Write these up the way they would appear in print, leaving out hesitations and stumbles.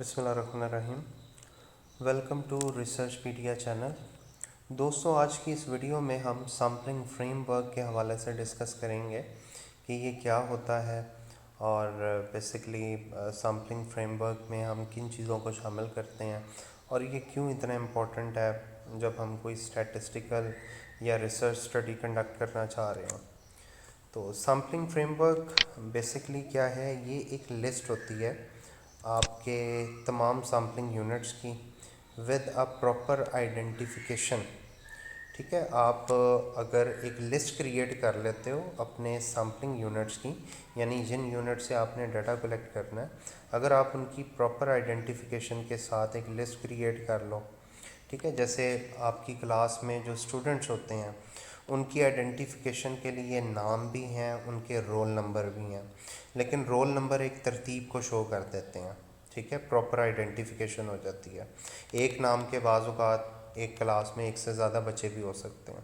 बिस्मिल्लाहिर्रहमानिर्रहीम। Welcome to Researchpedia channel. दोस्तों, आज की इस वीडियो में हम सैम्पलिंग फ्रेमवर्क के हवाले से डिस्कस करेंगे कि ये क्या होता है और बेसिकली सैम्पलिंग फ्रेमवर्क में हम किन चीज़ों को शामिल करते हैं और ये क्यों इतना इम्पोर्टेंट है जब हम कोई स्टैटिस्टिकल या रिसर्च स्टडी कंडक्ट करना चाह रहे हों। तो सैम्पलिंग फ्रेमवर्क बेसिकली क्या है, ये एक लिस्ट होती है आपके तमाम सैम्पलिंग यूनिट्स की विद अ प्रॉपर आइडेंटिफिकेशन। ठीक है, आप अगर एक लिस्ट क्रिएट कर लेते हो अपने सैम्पलिंग यूनिट्स की, यानी जिन यूनिट से आपने डाटा कलेक्ट करना है, अगर आप उनकी प्रॉपर आइडेंटिफिकेशन के साथ एक लिस्ट क्रिएट कर लो, ठीक है, जैसे आपकी क्लास में जो स्टूडेंट्स होते हैं उनकी आइडेंटिफिकेशन के लिए नाम भी हैं, उनके रोल नंबर भी हैं, लेकिन रोल नंबर एक तरतीब को शो कर देते हैं। ठीक है, प्रॉपर आइडेंटिफिकेशन हो जाती है। एक नाम के बाज़ एक क्लास में एक से ज़्यादा बच्चे भी हो सकते हैं,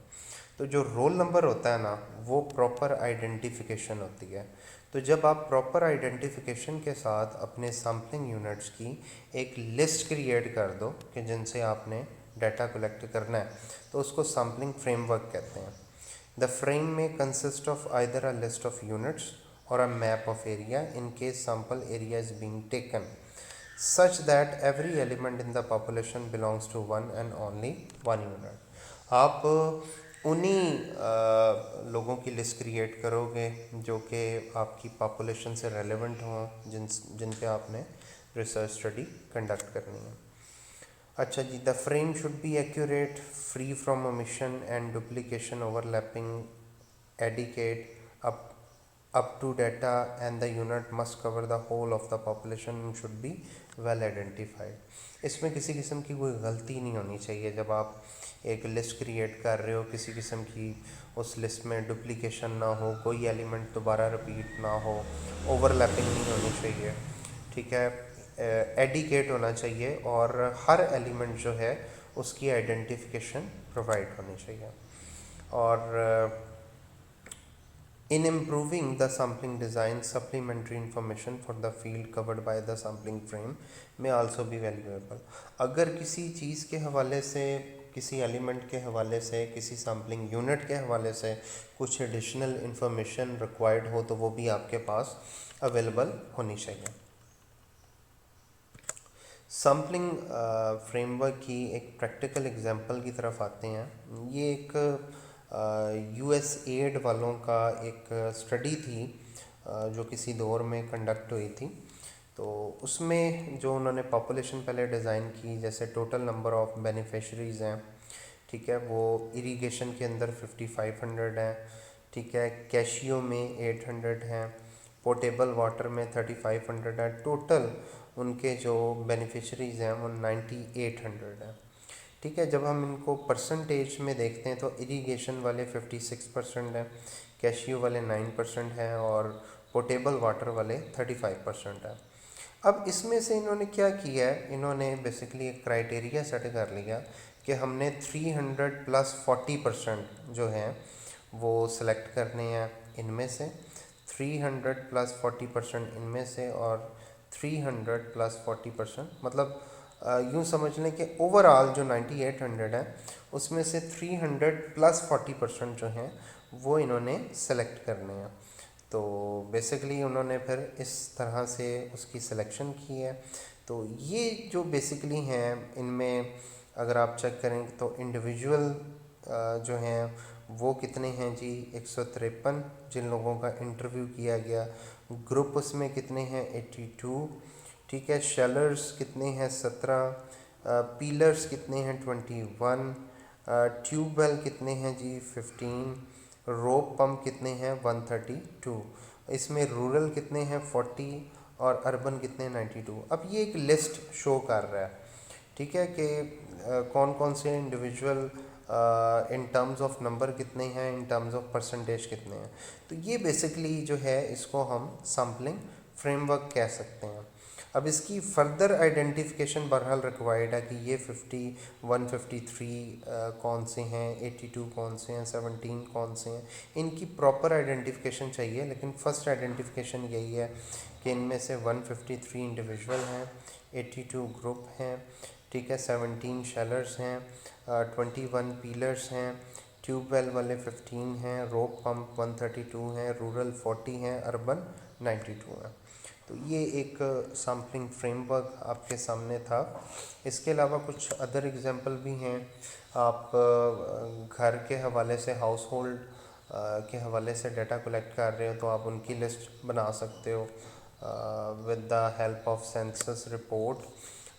तो जो रोल नंबर होता है ना, वो प्रॉपर आइडेंटिफिकेशन होती है। तो जब आप प्रॉपर आइडेंटिफिकेशन के साथ अपने सैम्पलिंग यूनिट्स की एक लिस्ट क्रिएट कर दो कि जिनसे आपने डाटा कलेक्ट करना है, तो उसको सैम्पलिंग फ्रेमवर्क कहते हैं। The frame may consist of either a list of units or a map of area in case sample area is being taken such that every element in the population belongs to one and only one unit। आप उन्हीं लोगों की list create करोगे जो कि आपकी population से relevant हों, जिन पे आपने रिसर्च स्टडी कंडक्ट करनी है। अच्छा जी, the frame should be accurate, free from omission and duplication, overlapping, adequate, up to data, and the unit must cover the whole of the population and should be well identified। इसमें किसी किस्म की कोई गलती नहीं होनी चाहिए। जब आप एक लिस्ट क्रिएट कर रहे हो, किसी किस्म की उस लिस्ट में डुप्लीकेशन ना हो, कोई एलिमेंट दोबारा रिपीट ना हो, ओवरलैपिंग नहीं होनी चाहिए। ठीक है, एडिकेट होना चाहिए और हर एलिमेंट जो है उसकी आइडेंटिफिकेशन प्रोवाइड होनी चाहिए। और in improving the sampling design, supplementary information for the field covered by the sampling frame may also be valuable। अगर किसी चीज़ के हवाले से, किसी एलिमेंट के हवाले से, किसी सैम्पलिंग यूनिट के हवाले से कुछ एडिशनल इंफॉर्मेशन रिक्वायर्ड हो, तो वो भी आपके पास अवेलेबल होनी चाहिए। सैम्पलिंग फ्रेमवर्क की एक प्रैक्टिकल एग्जांपल की तरफ आते हैं। ये एक यूएसएड वालों का एक स्टडी थी जो किसी दौर में कंडक्ट हुई थी। तो उसमें जो उन्होंने पॉपुलेशन पहले डिज़ाइन की, जैसे टोटल नंबर ऑफ़ बेनिफिशरीज़ हैं, ठीक है, वो इरिगेशन के अंदर 5500 हैं, ठीक है, कैशियो में 800 हैं, पोर्टेबल वाटर में 3500 है, टोटल उनके जो बेनिफिशरीज़ हैं वो 9800 हैं। ठीक है, जब हम इनको परसेंटेज में देखते हैं तो इरिगेशन वाले 56% हैं, कैशियो वाले 9% हैं और पोर्टेबल वाटर वाले 35% हैं। अब इसमें से इन्होंने क्या किया है, इन्होंने बेसिकली एक क्राइटेरिया सेट कर लिया कि हमने 300 प्लस 40% जो हैं वो सिलेक्ट करने हैं इनमें से, 300 प्लस 40% इनमें से और 300 प्लस 40%, मतलब यूँ समझ लें कि ओवरऑल जो 9800 है उसमें से 300 प्लस 40% जो हैं वो इन्होंने सेलेक्ट करने हैं। तो बेसिकली उन्होंने फिर इस तरह से उसकी सिलेक्शन की है। तो ये जो बेसिकली हैं, इनमें अगर आप चेक करें तो इंडिविजुअल जो हैं वो कितने हैं जी, 153 जिन लोगों का इंटरव्यू किया गया। ग्रुप उसमें कितने हैं, 82। ठीक है, शेलर्स कितने हैं, 17। पीलर्स कितने हैं, 21। ट्यूबवेल कितने हैं जी, 15। रोप पंप कितने हैं, 132। इसमें रूरल कितने हैं, 40 और अर्बन कितने, 92। अब ये एक लिस्ट शो कर रहा है, ठीक है, कि कौन कौन से individual in terms of number कितने हैं, इन टर्म्स ऑफ परसेंटेज कितने हैं। तो ये बेसिकली जो है इसको हम सैम्पलिंग फ्रेमवर्क कह सकते हैं। अब इसकी फर्दर आइडेंटिफिकेशन बहरहाल रिक्वायर्ड है कि ये 153 कौन से हैं, 82 कौन से हैं, 17 कौन से हैं, इनकी प्रॉपर आइडेंटिफिकेशन चाहिए। लेकिन फ़र्स्ट आइडेंटिफिकेशन यही है कि इनमें से 153 इंडिविजुअल हैं, 82 ग्रुप हैं, ठीक है, 17 शेलर्स हैं, 21 पीलर्स हैं, ट्यूबवेल वाले 15 हैं, रोप पंप 132 हैं, रूरल 40 हैं, अर्बन 92 हैं। तो ये एक सैम्पलिंग फ्रेमवर्क आपके सामने था। इसके अलावा कुछ अदर एग्जांपल भी हैं। आप घर के हवाले से, हाउस होल्ड के हवाले से डाटा कलेक्ट कर रहे हो तो आप उनकी लिस्ट बना सकते हो with the help of census report.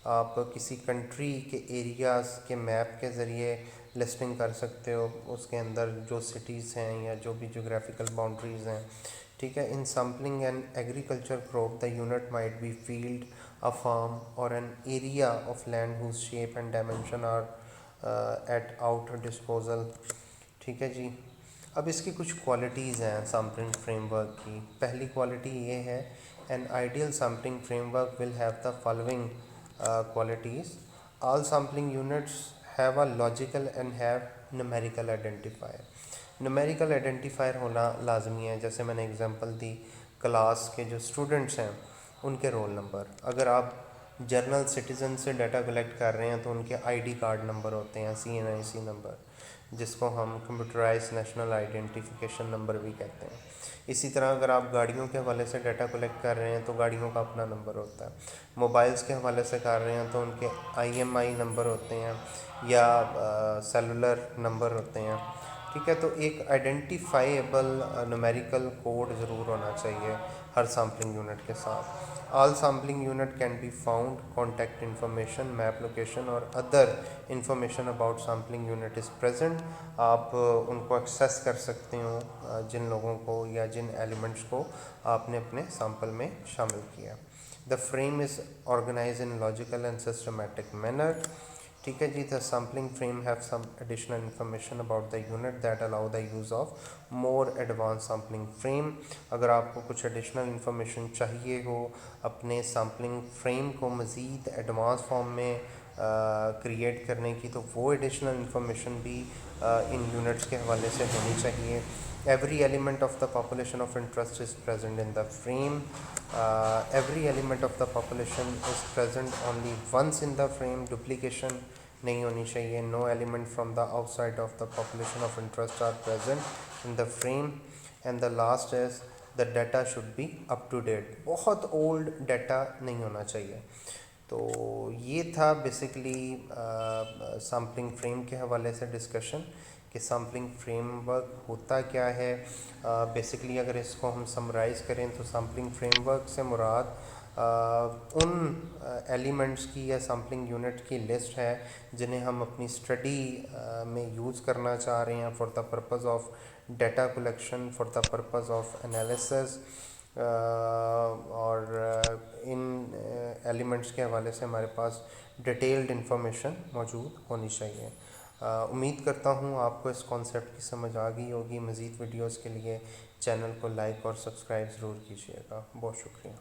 आप किसी कंट्री के एरियाज़ के मैप के ज़रिए लिस्टिंग कर सकते हो, उसके अंदर जो सिटीज़ हैं या जो भी जोग्राफिकल बाउंड्रीज़ हैं, ठीक है। In sampling an agriculture crop the unit might be field, a farm or an area of land whose shape and dimension are at our disposal, ठीक है जी। अब इसकी कुछ क्वालिटीज़ हैं सैम्पलिंग फ्रेमवर्क की। पहली क्वालिटी ये है, an ideal sampling framework will have the following qualities. All sampling units have a logical and have numerical identifier. numerical identifier होना लाजमी है। जैसे मैंने एग्जांपल दी, क्लास के जो स्टूडेंट्स हैं उनके रोल नंबर। अगर आप जर्नल सिटीज़न से डाटा कलेक्ट कर रहे हैं तो उनके आईडी कार्ड नंबर होते हैं, CNIC नंबर, जिसको हम कंप्यूटराइज नेशनल आइडेंटिफिकेशन नंबर भी कहते हैं। इसी तरह अगर आप गाड़ियों के हवाले से डाटा कलेक्ट कर रहे हैं तो गाड़ियों का अपना नंबर होता है। मोबाइल्स के हवाले से कर रहे हैं तो उनके IMI नंबर होते हैं या सेलुलर नंबर होते हैं, ठीक है। तो एक आइडेंटिफाइएबल न्यूमेरिकल कोड ज़रूर होना चाहिए हर सैम्पलिंग यूनिट के साथ। All sampling unit can be found, contact information, map location और other information about sampling unit is present. आप उनको एक्सेस कर सकते हो, जिन लोगों को या जिन एलिमेंट्स को आपने अपने सैम्पल में शामिल किया। The frame is organise in logical and systematic manner, ठीक है जी। The sampling frame have some additional information about the unit that allow the use of more advance sampling frame. अगर आपको कुछ एडिशनल इंफॉर्मेशन चाहिए हो अपने सैम्पलिंग फ्रेम को मज़ीद एडवांस फॉर्म में क्रिएट करने की, तो वो एडिशनल इंफॉर्मेशन भी इन यूनिट्स के हवाले से होनी चाहिए। Every element of the population of interest is present in the frame. Every element of the population is present only once in the frame. Duplication नहीं होनी चाहिए. No element from the outside of the population of interest are present in the frame. And the last is the data should be up to date. बहुत old data नहीं होना चाहिए। तो ये था बेसिकली सैम्पलिंग फ्रेम के हवाले से डिस्कशन कि सैम्पलिंग फ्रेमवर्क होता क्या है। बेसिकली अगर इसको हम समराइज़ करें तो सैम्पलिंग फ्रेमवर्क से मुराद उन एलिमेंट्स की या सैम्पलिंग यूनिट की लिस्ट है जिन्हें हम अपनी स्टडी में यूज़ करना चाह रहे हैं for the purpose of data collection, for the purpose of analysis. और इन एलिमेंट्स के हवाले से हमारे पास डिटेल्ड इंफॉर्मेशन मौजूद होनी चाहिए। उम्मीद करता हूँ आपको इस कॉन्सेप्ट की समझ आ गई होगी। मज़ीद वीडियोस के लिए चैनल को लाइक और सब्सक्राइब ज़रूर कीजिएगा। बहुत शुक्रिया।